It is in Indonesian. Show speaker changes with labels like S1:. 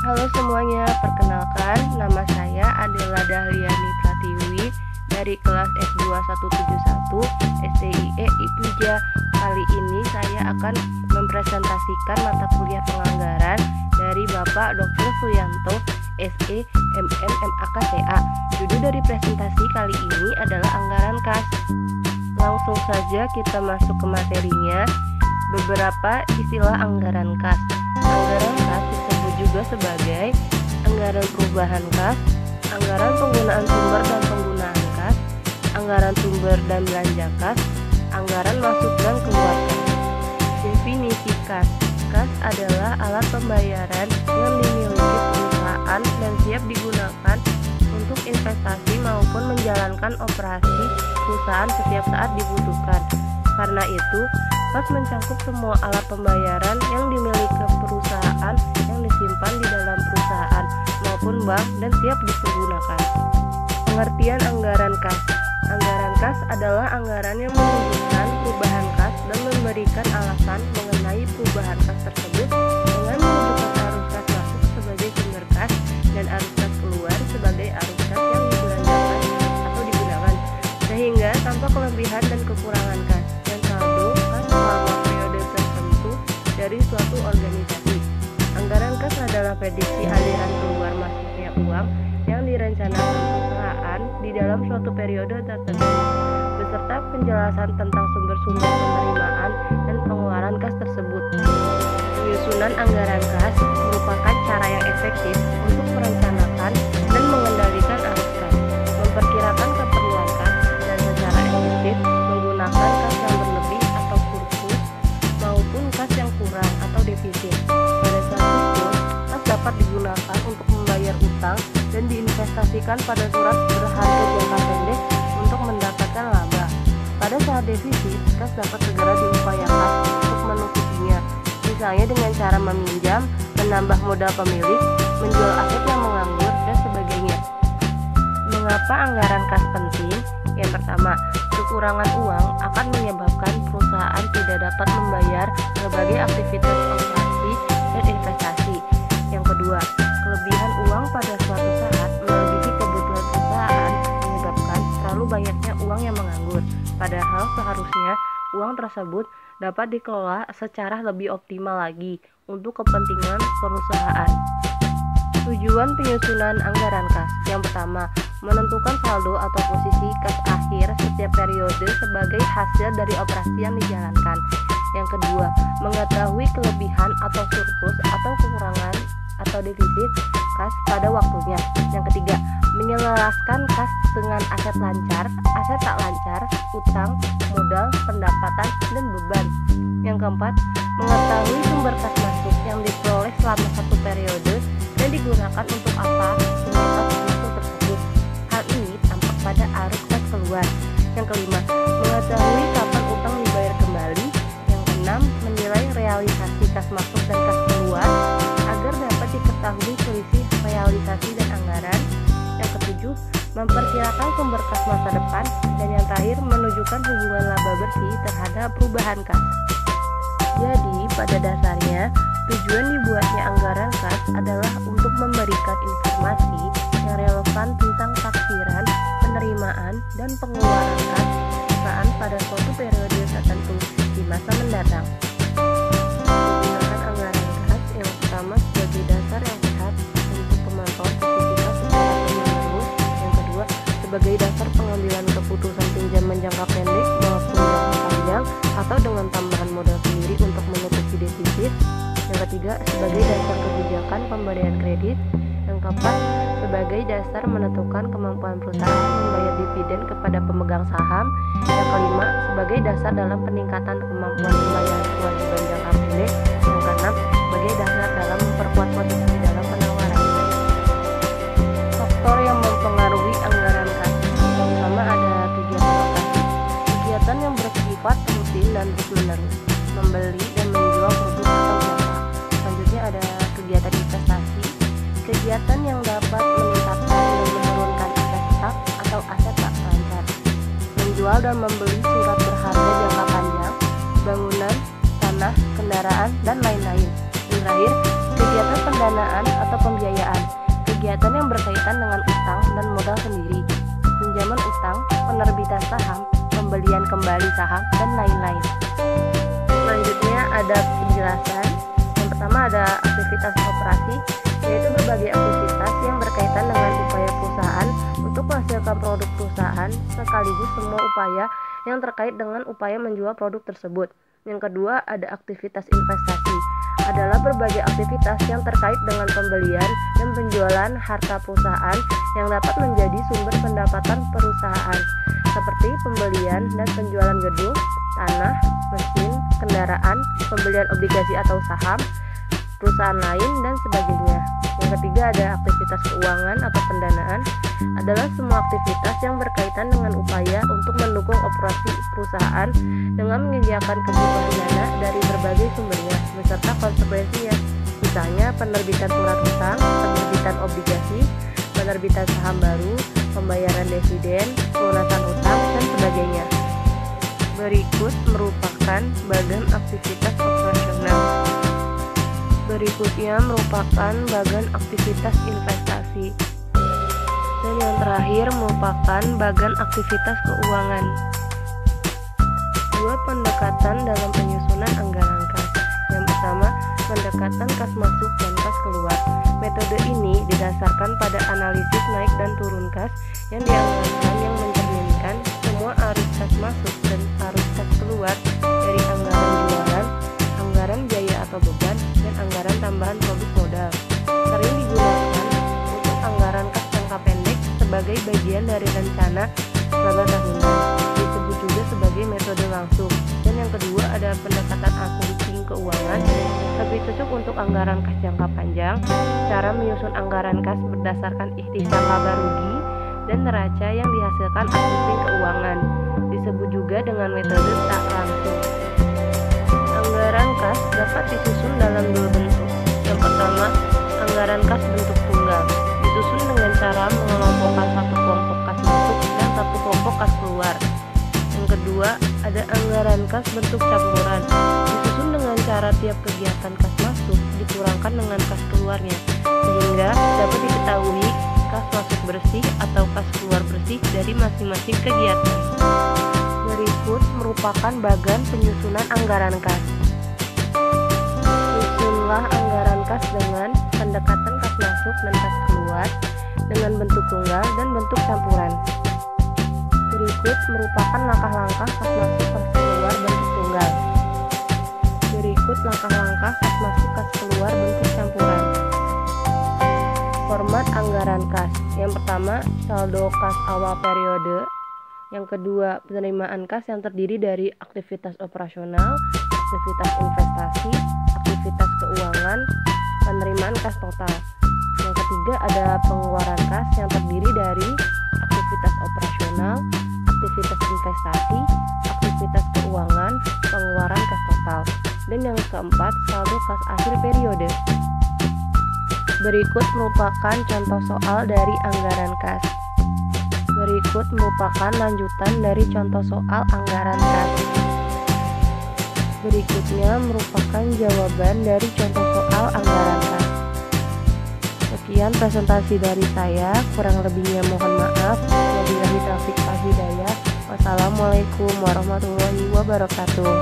S1: Halo semuanya, perkenalkan nama saya adalah Dahliani Pratiwi dari kelas S2171 STIE IPUJA. Kali ini saya akan mempresentasikan mata kuliah penganggaran dari Bapak Dr. Suyanto SE MM MAKCA. Judul dari presentasi kali ini adalah anggaran kas. Langsung saja kita masuk ke materinya. Beberapa istilah anggaran kas. Anggaran kas disebut juga sebagai anggaran perubahan kas, anggaran penggunaan sumber dan penggunaan kas, anggaran sumber dan belanja kas, anggaran masuk dan keluar kas. Definisi kas. Kas adalah alat pembayaran yang dimiliki perusahaan dan siap digunakan untuk investasi maupun menjalankan operasi perusahaan setiap saat dibutuhkan. Karena itu, kas mencakup semua alat pembayaran yang dimiliki perusahaan yang disimpan di dalam perusahaan maupun bank dan siap dipergunakan. Pengertian anggaran kas. Anggaran kas adalah anggaran yang menunjukkan perubahan kas dan memberikan alasan mengenai perubahan kas tersebut dengan menunjukkan arus kas masuk sebagai sumber kas dan arus kas keluar sebagai arus kas yang dibelanjakan atau digunakan, sehingga tanpa kelebihan dan kekurangan kas dan saldo kas selama periode tertentu dari suatu organisasi. Anggaran kas adalah prediksi aliran keluar masuknya uang yang direncanakan perusahaan di dalam suatu periode tertentu, beserta penjelasan tentang sumber-sumber penerimaan dan pengeluaran kas tersebut. Penyusunan anggaran kas merupakan cara yang efektif untuk merencanakan dan mengendalikan arus kas, memperkirakan keperluan kas, dan secara efektif menggunakan kas yang berlebih atau surplus maupun kas yang kurang atau defisit. Pada saat itu, kas dapat digunakan untuk membayar utang dan diinvestasikan pada surat berharga jangka pendek untuk mendapatkan laba. Pada saat defisit, kas dapat segera diupayakan untuk menutupinya, misalnya dengan cara meminjam, menambah modal pemilik, menjual aset yang menganggur, dan sebagainya. Mengapa anggaran kas penting? Yang pertama, kekurangan uang akan menyebabkan perusahaan tidak dapat membayar berbagai aktivitas operasi dan investasi. Yang kedua, kelebihan uang pada suatu saat melebihi kebutuhan perusahaan menyebabkan terlalu banyaknya uang yang menganggur, padahal seharusnya uang tersebut dapat dikelola secara lebih optimal lagi untuk kepentingan perusahaan. Tujuan penyusunan anggaran kas. Yang pertama, menentukan saldo atau posisi kas akhir setiap periode sebagai hasil dari operasi yang dijalankan. Yang kedua, mengetahui kelebihan atau surplus atau kekurangan atau defisit kas pada waktunya. Yang ketiga, menyelaraskan kas dengan aset lancar, aset tak lancar, utang, modal, pendapatan, dan beban. Yang keempat, mengetahui sumber kas masuk yang diperoleh selama satu periode dan digunakan untuk apa sumber kas masuk tersebut. Hal ini tampak pada arus kas keluar. Yang kelima, mengetahui kapan utang dibayar kembali. Yang keenam, menilai realisasi kas masuk dan kas keluar agar dapat diketahui selisih realisasi dan anggaran. Yang ketujuh, memperkirakan sumber kas masa depan. Dan yang terakhir, menunjukkan hubungan laba bersih terhadap perubahan kas. Jadi, pada dasarnya, tujuan dibuatnya anggaran kas adalah untuk memberikan informasi yang relevan tentang taksiran, penerimaan, dan pengeluaran kas perusahaan pada suatu periode tertentu di masa mendatang. Menggunakan anggaran kas yang pertama sebagai dasar yang sehat untuk pemantauan aktivitas secara terus-menerus. Yang kedua, sebagai dasar pengambilan keputusan pinjaman jangka pendek maupun jangka panjang atau dengan tambahan modal sendiri untuk menutupi defisit. Yang ketiga, sebagai dasar kebijakan pemberian kredit. Yang keempat, sebagai dasar menentukan kemampuan perusahaan membayar dividen kepada pemegang saham. Yang kelima, sebagai dasar dalam peningkatan kemampuan pembayaran kewajiban jangka pendek. Yang keenam, sebagai dasar dalam memperkuat posisi dalam penawaran. Faktor yang mempengaruhi anggaran kas. Yang pertama ada kegiatan operasi. Kegiatan yang bersifat rutin dan terus-menerus, membeli dan menjual produk atau jasa. Selanjutnya ada kegiatan investasi. Kegiatan yang dapat meningkatkan dan menurunkan aset tetap atau aset tak lancar. Menjual dan membeli surat berharga jangka panjang, bangunan, tanah, kendaraan, dan lain-lain. Dan terakhir, kegiatan pendanaan atau pembiayaan kegiatan yang berkaitan dengan utang dan modal sendiri, pinjaman utang, penerbitan saham, pembelian kembali saham, dan lain-lain. Selanjutnya ada penjelasan. Yang pertama ada aktivitas operasi, yaitu berbagai aktivitas yang berkaitan dengan upaya perusahaan untuk menghasilkan produk perusahaan, sekaligus semua upaya yang terkait dengan upaya menjual produk tersebut. Yang kedua ada aktivitas investasi, adalah berbagai aktivitas yang terkait dengan pembelian dan penjualan harta perusahaan yang dapat menjadi sumber pendapatan perusahaan, seperti pembelian dan penjualan gedung, tanah, mesin, kendaraan, pembelian obligasi atau saham perusahaan lain, dan sebagainya. Yang ketiga ada aktivitas keuangan atau pendanaan, adalah semua aktivitas yang berkaitan dengan upaya untuk mendukung operasi perusahaan dengan menyediakan kebutuhan dana dari berbagai sumbernya beserta konsekuensinya, misalnya penerbitan surat hutang, penerbitan obligasi, penerbitan saham baru, pembayaran dividen, pelunasan hutang, dan sebagainya. Berikut merupakan bagian aktivitas operasional. Berikutnya merupakan bagian aktivitas investasi. Dan yang terakhir merupakan bagian aktivitas keuangan. Dua pendekatan dalam penyusunan anggaran kas. Yang pertama, pendekatan kas masuk dan kas keluar. Metode ini didasarkan pada analisis naik dan turun kas yang dianggarkan yang mencerminkan semua arus kas masuk dan arus kas keluar dari anggaran jualan, anggaran biaya atau beban, dan anggaran tambahan produk modal. Sering digunakan untuk anggaran kas jangka pendek sebagai bagian dari rencana laba tahunan, disebut juga sebagai metode langsung. Dan yang kedua ada pendekatan akunting keuangan, lebih cocok untuk anggaran kas jangka panjang. Cara menyusun anggaran kas berdasarkan ikhtisar laba rugi dan neraca yang dihasilkan akunting keuangan, disebut juga dengan metode tak langsung. Anggaran kas dapat disusun dalam dua bentuk. Yang pertama, anggaran kas bentuk tunggal, disusun dengan cara mengelompokkan satu kelompok kas masuk dan satu kelompok kas keluar. Yang kedua, ada anggaran kas bentuk campuran, disusun dengan cara tiap kegiatan kas masuk dikurangkan dengan kas keluarnya, sehingga dapat diketahui kas masuk bersih atau kas keluar bersih dari masing-masing kegiatan. Berikut merupakan bagian penyusunan anggaran kas. Susunlah anggaran kas dengan pendekatan kas masuk dan kas keluar dengan bentuk tunggal dan bentuk campuran. Berikut merupakan langkah-langkah kas masuk kas keluar bentuk tunggal. Berikut langkah-langkah kas masuk kas keluar bentuk campuran. Format anggaran kas. Yang pertama, saldo kas awal periode. Yang kedua, penerimaan kas yang terdiri dari aktivitas operasional, aktivitas investasi, aktivitas keuangan, penerimaan kas total. Yang ketiga, ada pengeluaran kas yang terdiri dari aktivitas operasional, aktivitas investasi, aktivitas keuangan, pengeluaran kas total. Dan yang keempat, saldo kas akhir periode. Berikut merupakan contoh soal dari anggaran kas. Berikut merupakan lanjutan dari contoh soal anggaran kas. Berikutnya merupakan jawaban dari contoh soal anggaran kas. Sekian presentasi dari saya, kurang lebihnya mohon maaf. Wabillahi taufiq wal hidayah. Wassalamualaikum warahmatullahi wabarakatuh.